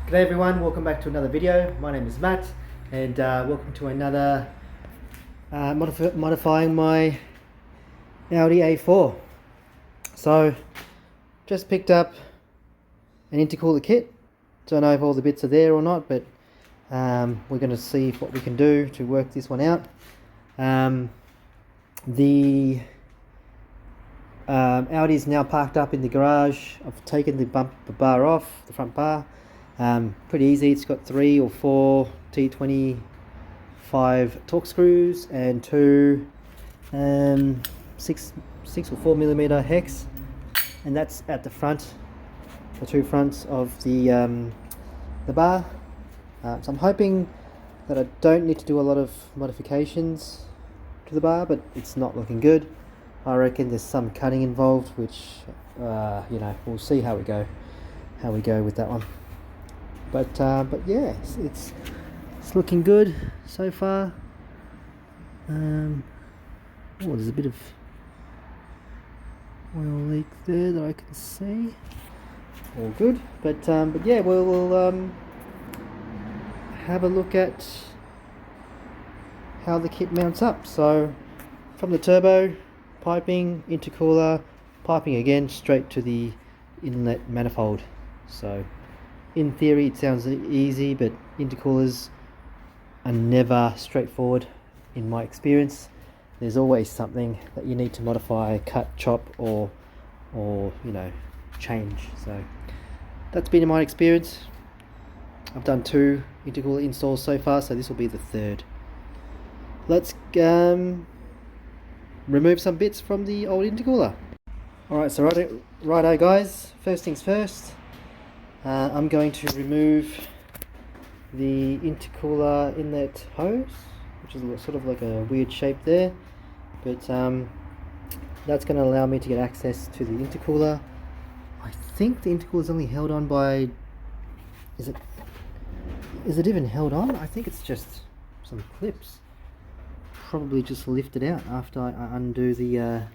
G'day everyone, welcome back to another video. My name is Matt and welcome to another modifying my Audi A4. So just picked up an intercooler kit. Don't know if all the bits are there or not, but we're going to see what we can do to work this one out. The Audi is now parked up in the garage. I've taken the bar off, the front bar. Pretty easy. It's got 3 or 4 T25 torque screws and two 6 or 4 millimeter hex, and that's at the front, the two fronts of the bar. So I'm hoping that I don't need to do a lot of modifications to the bar, but it's not looking good. I reckon there's some cutting involved, which you know, we'll see how we go with that one. But yeah, it's looking good so far. Oh, there's a bit of oil leak there that I can see. All good, but yeah, we'll have a look at how the kit mounts up. So from the turbo, piping, intercooler, piping again straight to the inlet manifold. So in theory it sounds easy, but intercoolers are never straightforward in my experience. There's always something that you need to modify, cut, chop, or you know, change. So that's been in my experience. I've done 2 intercooler installs so far, so this will be the 3rd. Let's remove some bits from the old intercooler. Alright, so righto guys, first things first, I'm going to remove the intercooler inlet hose, which is sort of like a weird shape there, but that's going to allow me to get access to the intercooler. I think the intercooler is only held on by, is it even held on? I think it's just some clips. Probably just lift it out after I undo the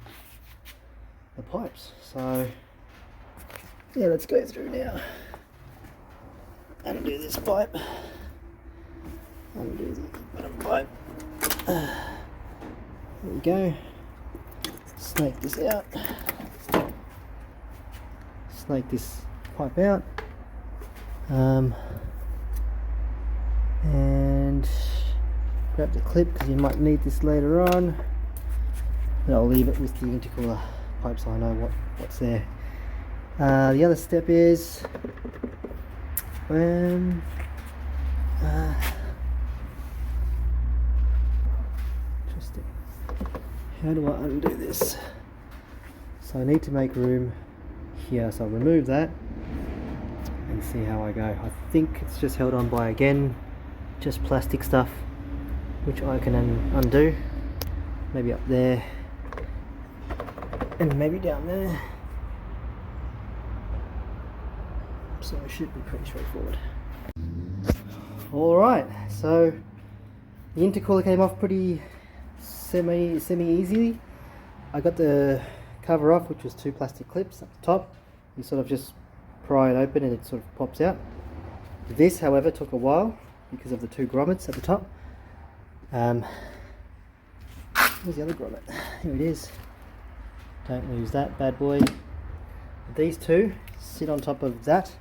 pipes. So yeah, let's go through now. Undo this pipe. Undo the bottom pipe. There we go. Snake this out. Snake this pipe out. And grab the clip because you might need this later on. But I'll leave it with the intercooler pipe so I know what's there. The other step is interesting. How do I undo this? So I need to make room here, so I'll remove that and see how I go. I think it's just held on by, again, just plastic stuff, which I can undo. Maybe up there and maybe down there. So it should be pretty straightforward. Alright, so the intercooler came off pretty semi easily. I got the cover off, which was 2 plastic clips at the top. You sort of just pry it open and it sort of pops out. This, however, took a while because of the 2 grommets at the top. Where's the other grommet? Here it is. Don't lose that bad boy. These 2 sit on top of that,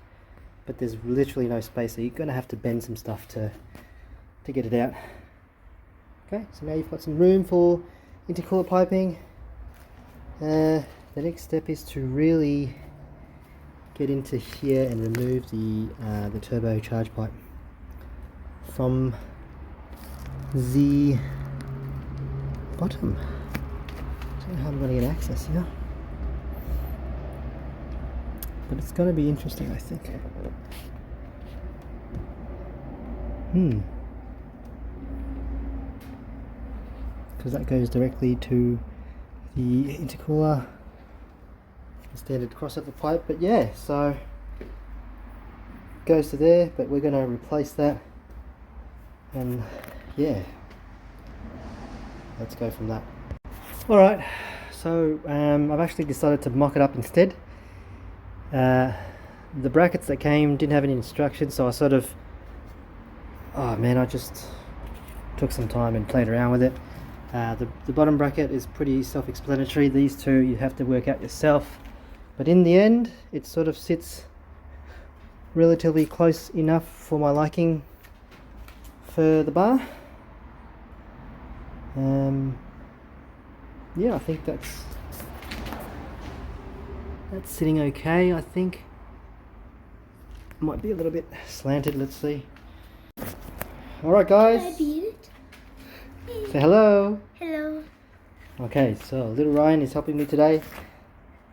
but there's literally no space, so you're going to have to bend some stuff to get it out. Okay, so now you've got some room for intercooler piping. The next step is to really get into here and remove the turbo charge pipe from the bottom. I don't know how I'm going to get access here, but it's going to be interesting, I think. Because that goes directly to the intercooler, standard crossover pipe. But yeah, so goes to there, but we're going to replace that, and yeah, let's go from that. Alright, so I've actually decided to mock it up instead. the brackets that came didn't have any instructions, so I sort of, oh man, I just took some time and played around with it. The bottom bracket is pretty self-explanatory. These two you have to work out yourself, but in the end it sort of sits relatively close enough for my liking for the bar. Yeah, I think that's sitting okay. I think might be a little bit slanted. Let's see. All right, guys. Say hello. Hello. Okay, so little Ryan is helping me today.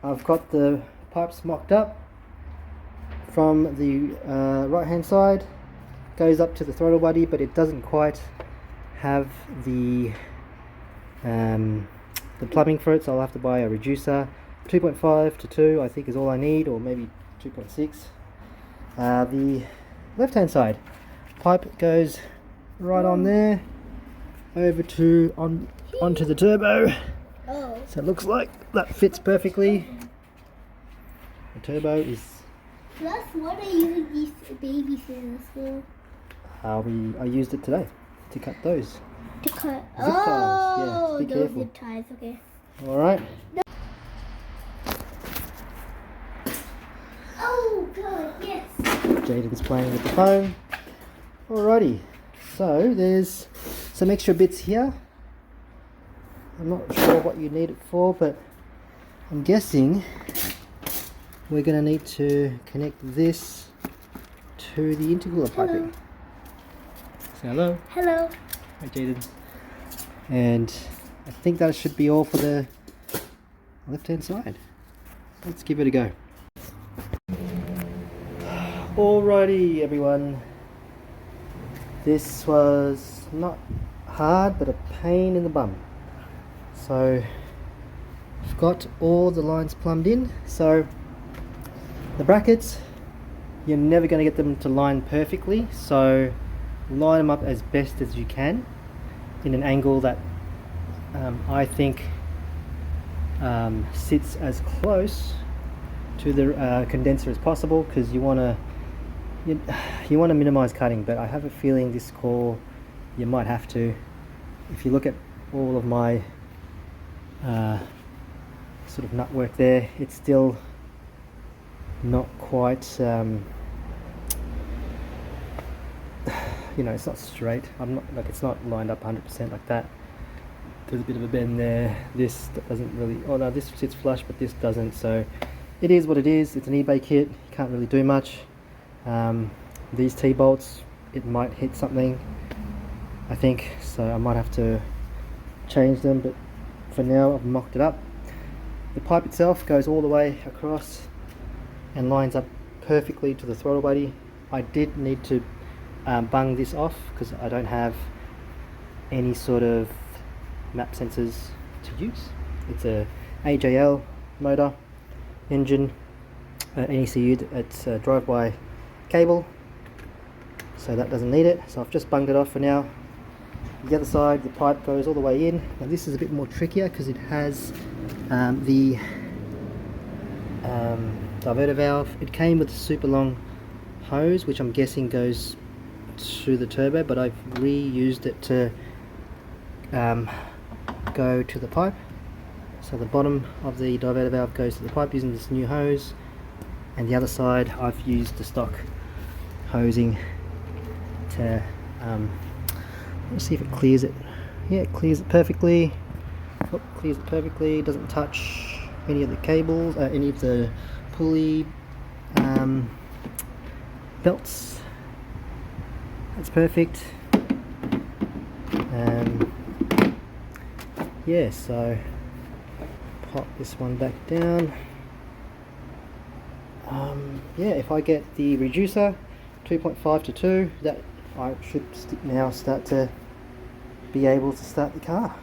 I've got the pipes mocked up from the right hand side, goes up to the throttle body, but it doesn't quite have the plumbing for it, so I'll have to buy a reducer. 2.5 to 2 I think is all I need, or maybe 2.6. The left hand side pipe goes right on there over to onto the turbo. So it looks like that fits perfectly. The turbo is. Plus, what are you using these baby scissors for? I used it today to cut those. To cut. Zip ties. Yeah, be those careful. zip ties. Okay. All right. Oh God, yes. Jaden's playing with the phone. Alrighty. So there's some extra bits here. I'm not sure what you need it for, but I'm guessing we're going to need to connect this to the intercooler piping. Say hello. Hello. Hi, Jaden. And I think that should be all for the left hand side. Let's give it a go. Alrighty, everyone. This was not hard, but a pain in the bum. So I've got all the lines plumbed in. So the brackets, you're never going to get them to line perfectly, so line them up as best as you can in an angle that I think sits as close to the condenser as possible, because you want to minimize cutting. But I have a feeling this core you might have to. If you look at all of my sort of nut work there, it's still not quite you know, it's not straight. I'm not like, it's not lined up 100% like that. There's a bit of a bend there. This doesn't really, oh no, this sits flush, but this doesn't. So it is what it is. It's an eBay kit. You can't really do much. These T-bolts, it might hit something, I think, so I might have to change them, but for now I've mocked it up. The pipe itself goes all the way across and lines up perfectly to the throttle body. I did need to bung this off because I don't have any sort of map sensors to use. It's a AJL motor engine, NECU. It's a drive-by cable, so that doesn't need it. So I've just bunged it off for now. The other side, the pipe goes all the way in. Now this is a bit more trickier because it has the diverter valve. It came with a super long hose, which I'm guessing goes to the turbo, but I've reused it to go to the pipe. So the bottom of the diverter valve goes to the pipe using this new hose, and the other side I've used the stock hosing to let's see if it clears it. Yeah, it clears it perfectly. Oh, clears it perfectly. Doesn't touch any of the cables, any of the pulley belts. That's perfect. Yeah, so pop this one back down. Yeah, if I get the reducer 2.5 to 2, that I should now start to be able to start the car.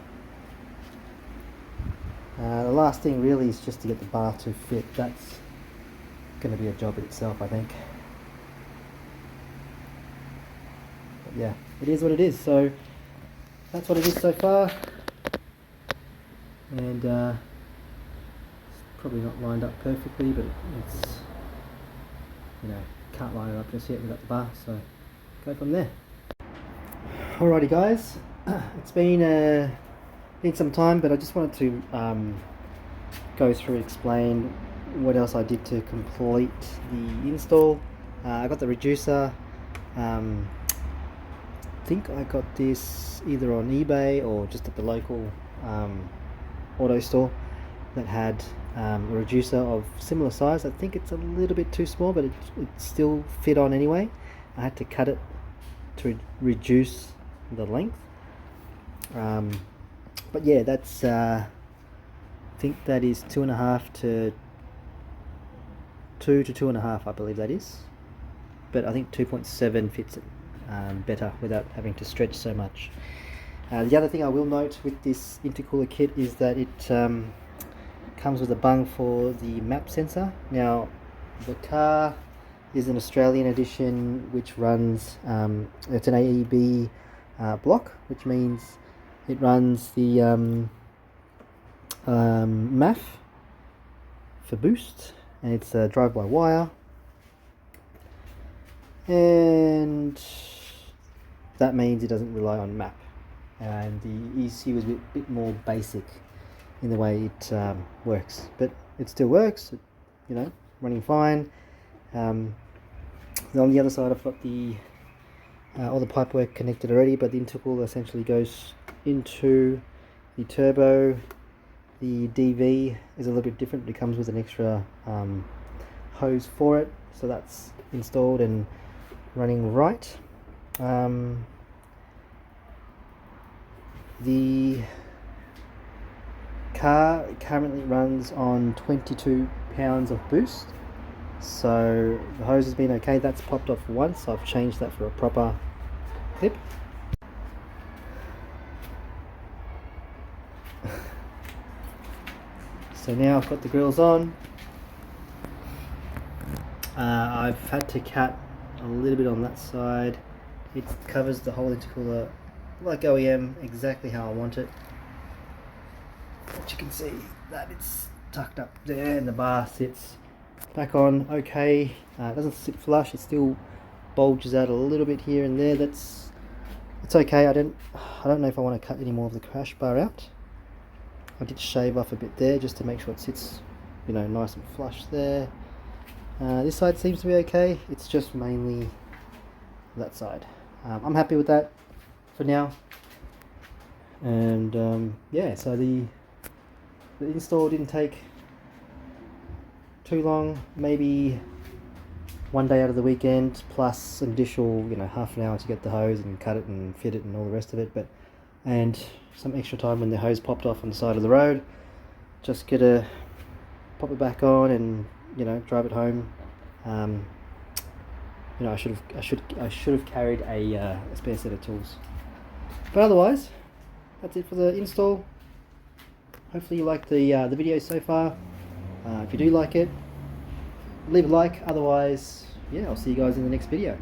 The last thing really is just to get the bar to fit. That's going to be a job in itself, I think. But yeah, it is what it is. So that's what it is so far. And it's probably not lined up perfectly, but it's you know, can't line it up just yet without the bar, so go from there. Alrighty guys, it's been some time, but I just wanted to go through and explain what else I did to complete the install. I got the reducer. I think I got this either on eBay or just at the local auto store that had a reducer of similar size. I think it's a little bit too small, but it still fit on anyway. I had to cut it to reduce the length. But yeah, that's I think that is 2.5 to 2 to 2.5, I believe that is. But I think 2.7 fits it better without having to stretch so much. The other thing I will note with this intercooler kit is that it comes with a bung for the map sensor. Now the car is an Australian edition which runs, it's an AEB block, which means it runs the MAF for boost, and it's a drive-by-wire, and that means it doesn't rely on map. And the ECU is a bit more basic in the way it works, but it still works, you know, running fine. On the other side I've got the all the pipework connected already, but the intercooler essentially goes into the turbo. The DV is a little bit different. It comes with an extra hose for it, so that's installed and running right. The car currently runs on 22 pounds of boost, so the hose has been okay. That's popped off once. I've changed that for a proper clip. So now I've got the grills on. I've had to cut a little bit on that side. It covers the whole intercooler like OEM, exactly how I want it. But you can see that it's tucked up there and the bar sits back on okay. It doesn't sit flush, it still bulges out a little bit here and there. It's okay. I don't know if I want to cut any more of the crash bar out. I did shave off a bit there just to make sure it sits, you know, nice and flush there. This side seems to be okay. It's just mainly that side. I'm happy with that for now. And yeah, so the install didn't take too long. Maybe one day out of the weekend plus an additional, you know, half an hour to get the hose and cut it and fit it and all the rest of it. But and some extra time when the hose popped off on the side of the road. Just gotta pop it back on and, you know, drive it home. You know, I should have carried a spare set of tools. But otherwise, that's it for the install. Hopefully you liked the video so far. If you do like it, leave a like. Otherwise, yeah, I'll see you guys in the next video.